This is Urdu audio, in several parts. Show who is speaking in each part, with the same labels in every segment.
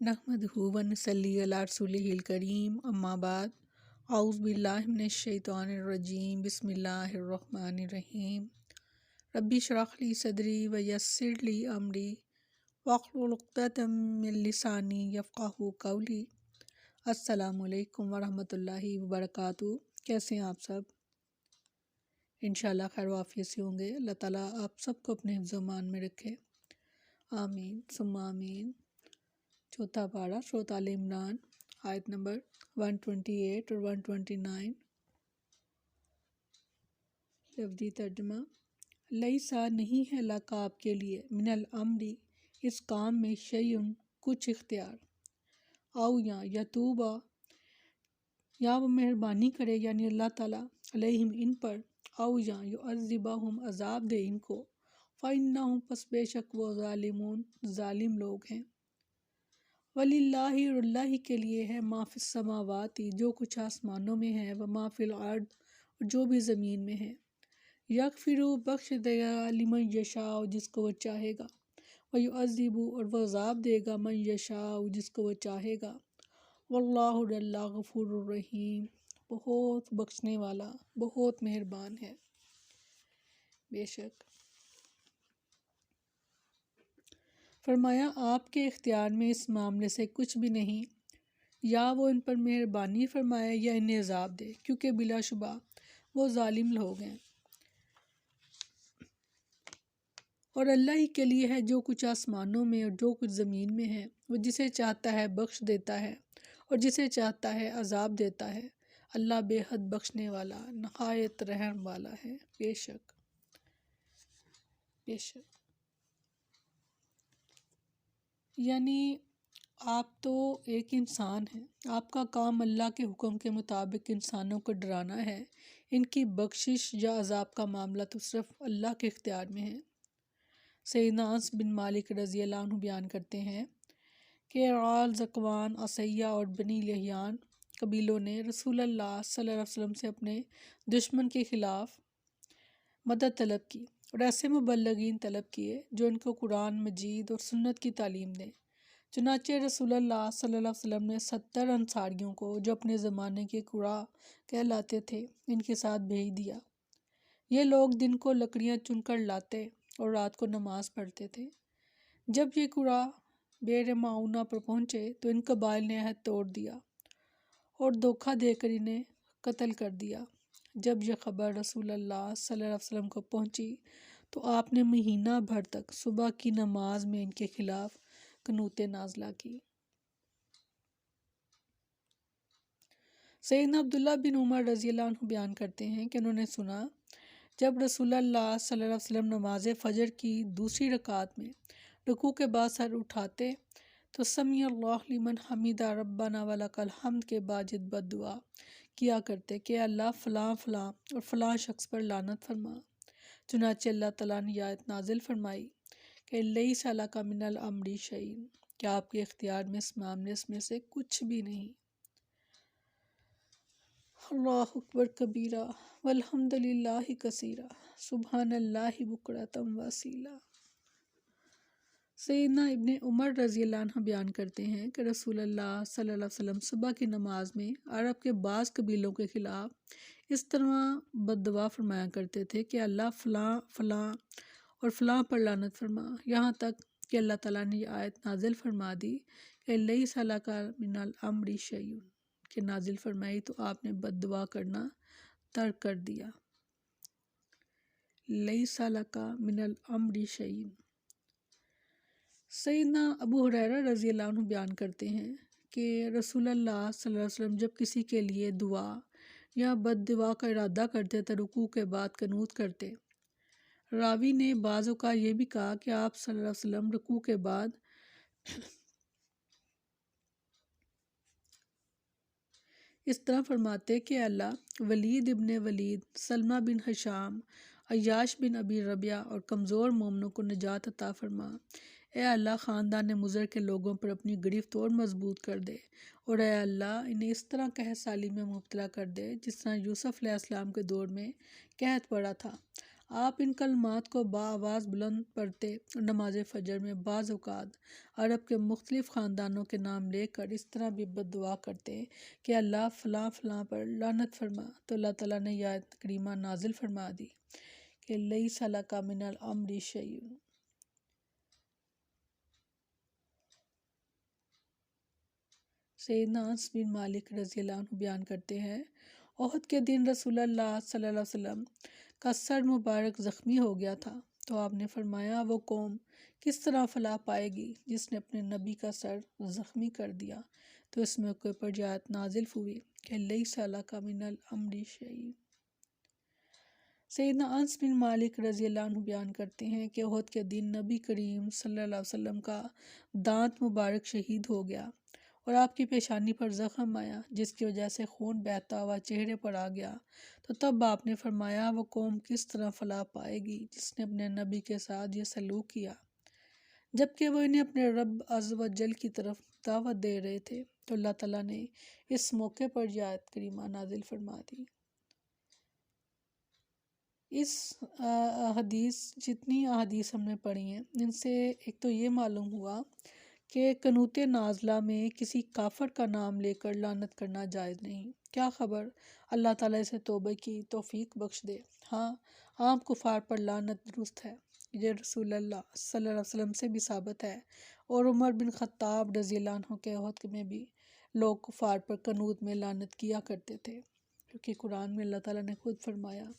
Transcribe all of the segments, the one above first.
Speaker 1: نحمدہ و نصلی علی رسولہ الکریم اما بعد اعوذ باللہ من الشیطان الرجیم بسم اللہ الرحمن الرحیم ربی اشرح لی صدری ویسر لی امری واحلل عقدۃ من لسانی یفقہوا قولی۔ السلام علیکم ورحمۃ اللہ وبرکاتہ۔ کیسے ہیں آپ سب؟ انشاءاللہ خیر و عافیت سے ہوں گے۔ اللہ تعالیٰ آپ سب کو اپنے حفظ و امان میں رکھے، آمین ثم آمین۔ چوتھا پارہ سورۃ آل عمران، آیت نمبر 128 اور 129۔ لفظی ترجمہ: لیسا نہیں ہے لکا آپ کے لیے، من الامری اس کام میں، شیئن کچھ اختیار، او یا یتوبا یا وہ مہربانی کرے یعنی اللہ تعالیٰ، علیہم ان پر، او یا یعذبہم عذاب دے ان کو، فإنہم پس بے شک وہ ظالمون ظالم لوگ ہیں۔ وَلِلَّهِ اور اللہ ہی کے لیے ہے، ما فی السماوات جو کچھ آسمانوں میں ہے، وما فی الارض اور جو بھی زمین میں ہے، یغفر بخش دے گا، لمن یشاء جس کو وہ چاہے گا، ویعذب اور وہ عذاب دے گا، من یشاء جس کو وہ چاہے گا، واللہ اللہ غفور الرحیم بہت بخشنے والا بہت مہربان ہے۔ بے شک فرمایا آپ کے اختیار میں اس معاملے سے کچھ بھی نہیں، یا وہ ان پر مہربانی فرمائے یا انہیں عذاب دے، کیونکہ بلا شبہ وہ ظالم لوگ ہیں۔ اور اللہ ہی کے لیے ہے جو کچھ آسمانوں میں اور جو کچھ زمین میں ہے، وہ جسے چاہتا ہے بخش دیتا ہے اور جسے چاہتا ہے عذاب دیتا ہے۔ اللہ بے حد بخشنے والا نہایت رحم والا ہے۔ بے شک یعنی آپ تو ایک انسان ہیں، آپ کا کام اللہ کے حکم کے مطابق انسانوں کو ڈرانا ہے، ان کی بخشش یا عذاب کا معاملہ تو صرف اللہ کے اختیار میں ہے۔ سیدنا انس بن مالک رضی اللہ عنہ بیان کرتے ہیں کہ عال، ذکوان، عصیہ اور بنی لحیان قبیلوں نے رسول اللہ صلی اللہ علیہ وسلم سے اپنے دشمن کے خلاف مدد طلب کی اور ایسے مبلغین طلب کیے جو ان کو قرآن مجید اور سنت کی تعلیم دیں۔ چنانچہ رسول اللہ صلی اللہ علیہ وسلم نے 70 انصاریوں کو جو اپنے زمانے کے قراء کہلاتے تھے ان کے ساتھ بھیج دیا۔ یہ لوگ دن کو لکڑیاں چن کر لاتے اور رات کو نماز پڑھتے تھے۔ جب یہ قراء بئر معونہ پر پہنچے تو ان قبائل نے عہد توڑ دیا اور دھوکہ دے کر انہیں قتل کر دیا۔ جب یہ خبر رسول اللہ صلی اللہ علیہ وسلم کو پہنچی تو آپ نے مہینہ بھر تک صبح کی نماز میں ان کے خلاف قنوتیں نازلہ کی۔ سیدنا عبداللہ بن عمر رضی اللہ عنہ بیان کرتے ہیں کہ انہوں نے سنا جب رسول اللہ صلی اللہ علیہ وسلم نماز فجر کی دوسری رکعت میں رکوع کے بعد سر اٹھاتے تو سمیع اللہ لمن حمیدہ ربنا ولک الحمد کے بعد بد دعا کیا کرتے کہ اللہ فلاں فلاں اور فلاں شخص پر لعنت فرما۔ چنانچہ اللہ تعالیٰ نے یہ آیت نازل فرمائی کہ لیس لک من الامر شیء کہ آپ کے اختیار میں اس معاملے میں سے کچھ بھی نہیں۔ اللہ اکبر کبیرہ والحمد للہ کثیرہ سبحان اللہ بکرۃ واصیلا۔ سیدنا ابن عمر رضی اللہ عنہ بیان کرتے ہیں کہ رسول اللہ صلی اللہ علیہ وسلم صبح کی نماز میں عرب کے بعض قبیلوں کے خلاف اس طرح بد دعا فرمایا کرتے تھے کہ اللہ فلاں فلاں اور فلاں پر لعنت فرما، یہاں تک کہ اللہ تعالیٰ نے یہ آیت نازل فرما دی کہ لیس لک من الامر شیء کہ نازل فرمائی تو آپ نے بد دعا کرنا ترک کر دیا۔ لیس لک من الامر شیء۔ سیدنا ابو ہریرہ رضی اللہ عنہ بیان کرتے ہیں کہ رسول اللہ صلی اللہ علیہ وسلم جب کسی کے لیے دعا یا بد دعا کا ارادہ کرتے تو رکوع کے بعد قنوت کرتے۔ راوی نے بعض اوقات یہ بھی کہا کہ آپ صلی اللہ علیہ وسلم رکوع کے بعد اس طرح فرماتے کہ اللہ ولید ابن ولید، سلمہ بن ہشام، عیاش بن ابی ربیعہ اور کمزور مومنوں کو نجات عطا فرما۔ اے اللہ خاندان مضر کے لوگوں پر اپنی گرفت اور مضبوط کر دے، اور اے اللہ انہیں اس طرح قحط سالی میں مبتلا کر دے جس طرح یوسف علیہ السلام کے دور میں قحط پڑا تھا۔ آپ ان کلمات کو بآواز بلند پڑھتے اور نماز فجر میں بعض اوقات عرب کے مختلف خاندانوں کے نام لے کر اس طرح بھی بد دعا کرتے کہ اللہ فلاں فلاں پر لعنت فرما، تو اللہ تعالیٰ نے یہ آیت کریمہ نازل فرما دی کہ لیس لک من الامر شیء۔ سیدنا انس بن مالک رضی اللہ عنہ بیان کرتے ہیں، احد کے دن رسول اللہ صلی اللہ علیہ وسلم کا سر مبارک زخمی ہو گیا تھا، تو آپ نے فرمایا وہ قوم کس طرح فلاح پائے گی جس نے اپنے نبی کا سر زخمی کر دیا، تو اس موقع پر یہ آیت نازل ہوئی کہ لیس لک من الامر شیء۔ سیدنا انس بن مالک رضی اللہ عنہ بیان کرتے ہیں کہ احد کے دن نبی کریم صلی اللہ علیہ وسلم کا دانت مبارک شہید ہو گیا اور آپ کی پیشانی پر زخم آیا، جس کی وجہ سے خون بہتا ہوا چہرے پر آ گیا، تو تب آپ نے فرمایا وہ قوم کس طرح فلاح پائے گی جس نے اپنے نبی کے ساتھ یہ سلوک کیا، جبکہ وہ انہیں اپنے رب عز و جل کی طرف دعوت دے رہے تھے۔ تو اللہ تعالیٰ نے اس موقع پر یہ آیت کریمہ نازل فرما دی۔ اس حدیث جتنی احادیث ہم نے پڑھی ہیں ان سے ایک تو یہ معلوم ہوا کہ قنوت نازلہ میں کسی کافر کا نام لے کر لعنت کرنا جائز نہیں۔ کیا خبر اللہ تعالیٰ سے توبہ کی توفیق بخش دے۔ ہاں، عام کفار پر لعنت درست ہے، یہ رسول اللہ صلی اللہ علیہ وسلم سے بھی ثابت ہے، اور عمر بن خطاب رضی اللہ عنہ کے عہد میں بھی لوگ کفار پر قنوت میں لعنت کیا کرتے تھے، کیونکہ قرآن میں اللہ تعالیٰ نے خود فرمایا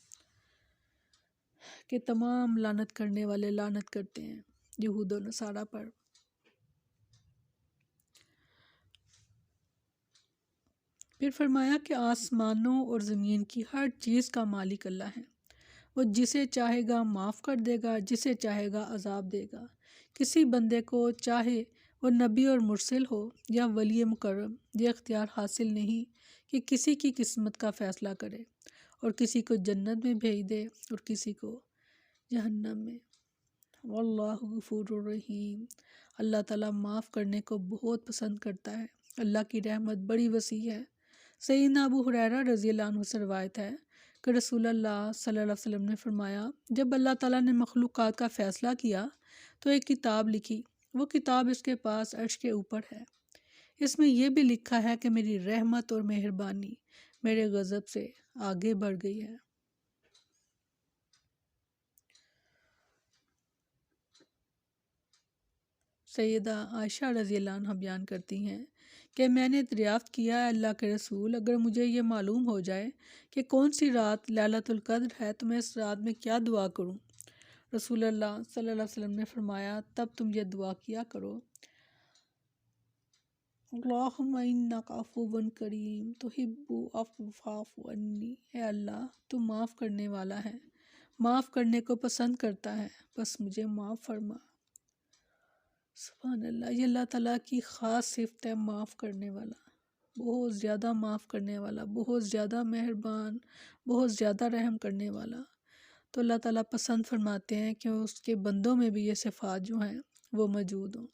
Speaker 1: کہ تمام لعنت کرنے والے لعنت کرتے ہیں یہود و نصارہ پر۔ پھر فرمایا کہ آسمانوں اور زمین کی ہر چیز کا مالک اللہ ہے، وہ جسے چاہے گا معاف کر دے گا، جسے چاہے گا عذاب دے گا۔ کسی بندے کو چاہے وہ نبی اور مرسل ہو یا ولی مکرم، یہ اختیار حاصل نہیں کہ کسی کی قسمت کا فیصلہ کرے اور کسی کو جنت میں بھیج دے اور کسی کو جہنم میں۔ واللہ غفور الرحیم، اللہ تعالیٰ معاف کرنے کو بہت پسند کرتا ہے، اللہ کی رحمت بڑی وسیع ہے۔ سیدنا ابو ہریرہ رضی اللہ عنہ سے روایت ہے کہ رسول اللہ صلی اللہ علیہ وسلم نے فرمایا، جب اللہ تعالیٰ نے مخلوقات کا فیصلہ کیا تو ایک کتاب لکھی، وہ کتاب اس کے پاس عرش کے اوپر ہے، اس میں یہ بھی لکھا ہے کہ میری رحمت اور مہربانی میرے غضب سے آگے بڑھ گئی ہے۔ سیدہ عائشہ رضی اللہ عنہ بیان کرتی ہیں کہ میں نے دریافت کیا ہے اللہ کے رسول، اگر مجھے یہ معلوم ہو جائے کہ کون سی رات لیلۃ القدر ہے تو میں اس رات میں کیا دعا کروں؟ رسول اللہ صلی اللہ علیہ وسلم نے فرمایا، تب تم یہ دعا کیا کرو، اللہم انک عفو کریم تحب العفو فاعف عنی، اے اللہ تو معاف کرنے والا ہے، معاف کرنے کو پسند کرتا ہے، بس مجھے معاف فرما۔ سبحان اللہ، یہ اللہ تعالیٰ کی خاص صفت ہے، معاف کرنے والا، بہت زیادہ معاف کرنے والا، بہت زیادہ مہربان، بہت زیادہ رحم کرنے والا۔ تو اللہ تعالیٰ پسند فرماتے ہیں کہ اس کے بندوں میں بھی یہ صفات جو ہیں وہ موجود ہوں۔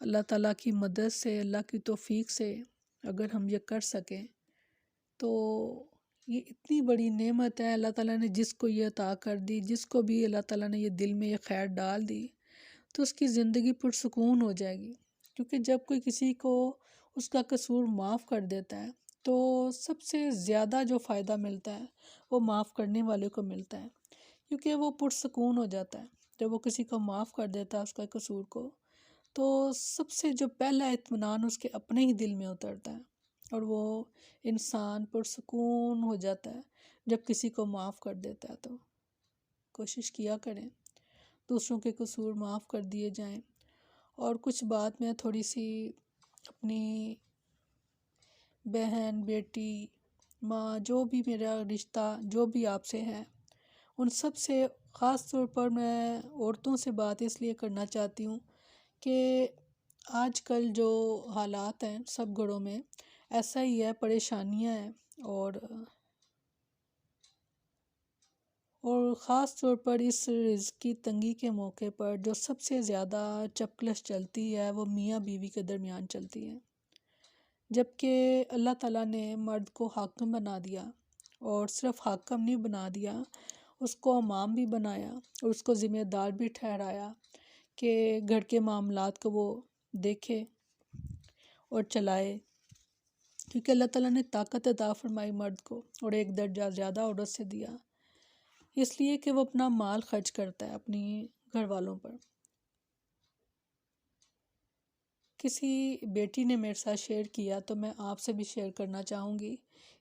Speaker 1: اللہ تعالیٰ کی مدد سے، اللہ کی توفیق سے اگر ہم یہ کر سکیں تو یہ اتنی بڑی نعمت ہے، اللہ تعالیٰ نے جس کو یہ عطا کر دی، جس کو بھی اللہ تعالیٰ نے یہ دل میں یہ خیر ڈال دی تو اس کی زندگی پرسکون ہو جائے گی، کیونکہ جب کوئی کسی کو اس کا قصور معاف کر دیتا ہے تو سب سے زیادہ جو فائدہ ملتا ہے وہ معاف کرنے والے کو ملتا ہے، کیونکہ وہ پرسکون ہو جاتا ہے جب وہ کسی کو معاف کر دیتا ہے اس کا قصور کو، تو سب سے جو پہلا اطمینان اس کے اپنے ہی دل میں اترتا ہے اور وہ انسان پرسکون ہو جاتا ہے جب کسی کو معاف کر دیتا ہے۔ تو کوشش کیا کریں دوسروں کے قصور معاف کر دیے جائیں۔ اور کچھ بات میں تھوڑی سی اپنی بہن، بیٹی، ماں، جو بھی میرا رشتہ جو بھی آپ سے ہے ان سب سے خاص طور پر میں عورتوں سے بات اس لیے کرنا چاہتی ہوں کہ آج کل جو حالات ہیں سب گھروں میں ایسا ہی ہے، پریشانیاں ہیں، اور خاص طور پر اس رزق کی تنگی کے موقع پر جو سب سے زیادہ چپکلش چلتی ہے وہ میاں بیوی کے درمیان چلتی ہے، جبکہ اللہ تعالیٰ نے مرد کو حاکم بنا دیا، اور صرف حاکم نہیں بنا دیا، اس کو امام بھی بنایا اور اس کو ذمہ دار بھی ٹھہرایا کہ گھر کے معاملات کو وہ دیکھے اور چلائے، کیونکہ اللہ تعالیٰ نے طاقت عطا فرمائی مرد کو اور ایک درجہ زیادہ عورت سے دیا، اس لیے کہ وہ اپنا مال خرچ کرتا ہے اپنی گھر والوں پر۔ کسی بیٹی نے میرے ساتھ شیئر کیا تو میں آپ سے بھی شیئر کرنا چاہوں گی،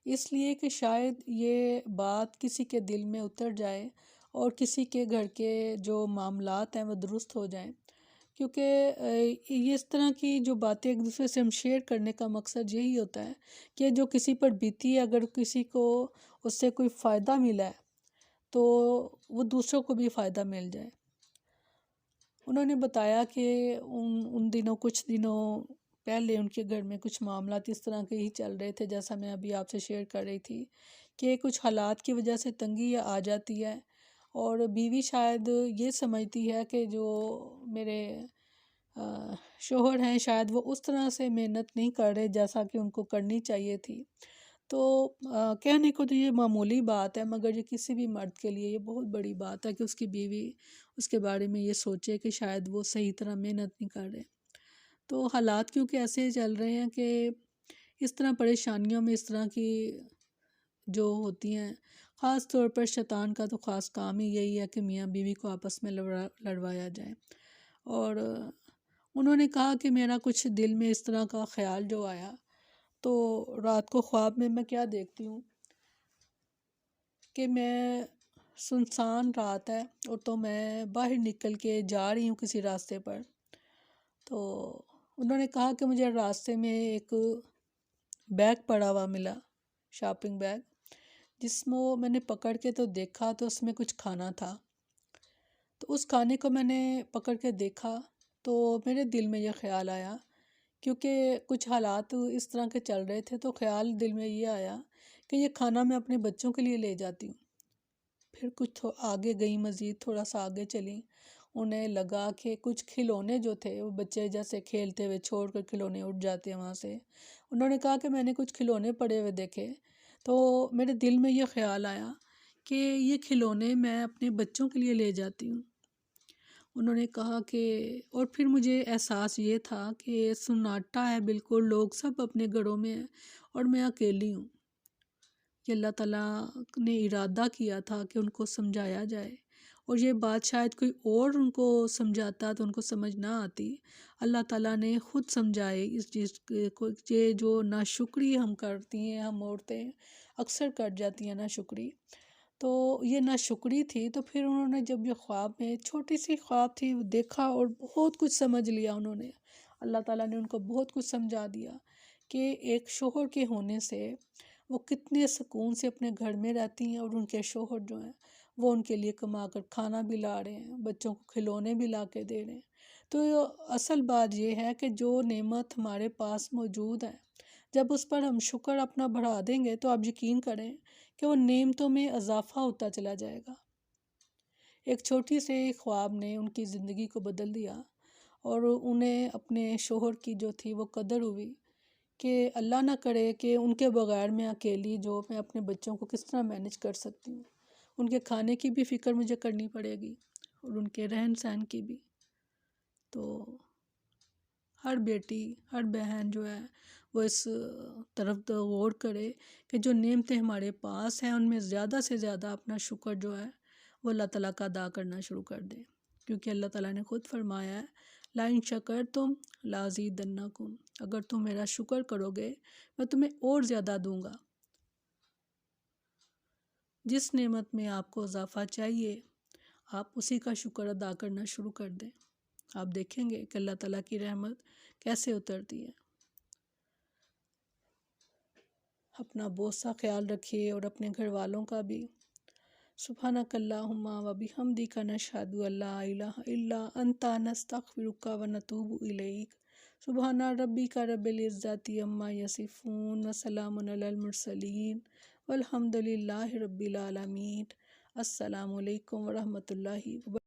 Speaker 1: اس لیے کہ شاید یہ بات کسی کے دل میں اتر جائے اور کسی کے گھر کے جو معاملات ہیں وہ درست ہو جائیں، کیونکہ یہ اس طرح کی جو باتیں ایک دوسرے سے ہم شیئر کرنے کا مقصد یہی ہوتا ہے کہ جو کسی پر بیتی ہے اگر کسی کو اس سے کوئی فائدہ ملا ہے تو وہ دوسروں کو بھی فائدہ مل جائے۔ انہوں نے بتایا کہ ان دنوں کچھ دنوں پہلے ان کے گھر میں کچھ معاملات اس طرح کے ہی چل رہے تھے جیسا میں ابھی آپ سے شیئر کر رہی تھی کہ کچھ حالات کی وجہ سے تنگی آ جاتی ہے اور بیوی شاید یہ سمجھتی ہے کہ جو میرے شوہر ہیں شاید وہ اس طرح سے محنت نہیں کر رہے جیسا کہ ان کو کرنی چاہیے تھی، تو کہنے کو تو یہ معمولی بات ہے مگر یہ کسی بھی مرد کے لیے یہ بہت بڑی بات ہے کہ اس کی بیوی اس کے بارے میں یہ سوچے کہ شاید وہ صحیح طرح محنت نہیں کر رہے۔ تو حالات کیونکہ ایسے چل رہے ہیں کہ اس طرح پریشانیوں میں اس طرح کی جو ہوتی ہیں، خاص طور پر شیطان کا تو خاص کام ہی یہی ہے کہ میاں بیوی کو آپس میں لڑوایا جائے۔ اور انہوں نے کہا کہ میرا کچھ دل میں اس طرح کا خیال جو آیا تو رات کو خواب میں کیا دیکھتی ہوں کہ میں سنسان رات ہے اور تو میں باہر نکل کے جا رہی ہوں کسی راستے پر، تو انہوں نے کہا کہ مجھے راستے میں ایک بیگ پڑا ہوا ملا، شاپنگ بیگ، جس میں نے پکڑ کے تو دیکھا تو اس میں کچھ کھانا تھا، تو اس کھانے کو میں نے پکڑ کے دیکھا تو میرے دل میں یہ خیال آیا، کیونکہ کچھ حالات اس طرح کے چل رہے تھے تو خیال دل میں یہ آیا کہ یہ کھانا میں اپنے بچوں کے لیے لے جاتی ہوں۔ پھر کچھ آگے گئی، مزید تھوڑا سا آگے چلی، انہیں لگا کہ کچھ کھلونے جو تھے وہ بچے جیسے کھیلتے ہوئے چھوڑ کر کھلونے اٹھ جاتے ہیں وہاں سے، انہوں نے کہا کہ میں نے کچھ کھلونے پڑے ہوئے دیکھے تو میرے دل میں یہ خیال آیا کہ یہ کھلونے میں اپنے بچوں کے لیے لے جاتی ہوں۔ انہوں نے کہا کہ اور پھر مجھے احساس یہ تھا کہ سناٹا ہے بالکل، لوگ سب اپنے گھروں میں ہیں اور میں اکیلی ہوں، کہ اللہ تعالیٰ نے ارادہ کیا تھا کہ ان کو سمجھایا جائے، اور یہ بات شاید کوئی اور ان کو سمجھاتا تو ان کو سمجھ نہ آتی، اللہ تعالیٰ نے خود سمجھائے اس چیز کو۔ یہ جو ناشکری ہم کرتی ہیں، ہم عورتیں اکثر کر جاتی ہیں ناشکری، تو یہ ناشکری تھی۔ تو پھر انہوں نے جب یہ خواب میں چھوٹی سی خواب تھی دیکھا اور بہت کچھ سمجھ لیا انہوں نے، اللہ تعالیٰ نے ان کو بہت کچھ سمجھا دیا کہ ایک شوہر کے ہونے سے وہ کتنے سکون سے اپنے گھر میں رہتی ہیں، اور ان کے شوہر جو ہیں وہ ان کے لیے کما کر کھانا بھی لا رہے ہیں، بچوں کو کھلونے بھی لا کے دے رہے ہیں۔ تو اصل بات یہ ہے کہ جو نعمت ہمارے پاس موجود ہے جب اس پر ہم شکر اپنا بڑھا دیں گے تو آپ یقین کریں کہ وہ نعمتوں میں اضافہ ہوتا چلا جائے گا۔ ایک چھوٹی سے خواب نے ان کی زندگی کو بدل دیا، اور انہیں اپنے شوہر کی جو تھی وہ قدر ہوئی کہ اللہ نہ کرے کہ ان کے بغیر میں اکیلی جو میں اپنے بچوں کو کس طرح مینج کر سکتی ہوں، ان کے کھانے کی بھی فکر مجھے کرنی پڑے گی اور ان کے رہن سہن کی بھی۔ تو ہر بیٹی، ہر بہن جو ہے وہ اس طرف غور کرے کہ جو نعمتیں ہمارے پاس ہیں ان میں زیادہ سے زیادہ اپنا شکر جو ہے وہ اللہ تعالیٰ کا ادا کرنا شروع کر دیں، کیونکہ اللہ تعالیٰ نے خود فرمایا ہے لَإِن شَكَرْتُمْ لَأَزِيدَنَّكُمْ، اگر تم میرا شکر کرو گے میں تمہیں اور زیادہ دوں گا۔ جس نعمت میں آپ کو اضافہ چاہیے آپ اسی کا شکر ادا کرنا شروع کر دیں، آپ دیکھیں گے کہ اللہ تعالیٰ کی رحمت کیسے اترتی ہے۔ اپنا بہت سا خیال رکھیے اور اپنے گھر والوں کا بھی۔ سبحانک اللہم و بحمدک نشہد ان لا الہ الا انت نستغفرک و نتوب الیک۔ سبحان ربک رب العزت عما یصفون وسلام علی المرسلین والحمد للہ رب العالمین۔ السلام علیکم ورحمۃ اللہ وبرکاتہ۔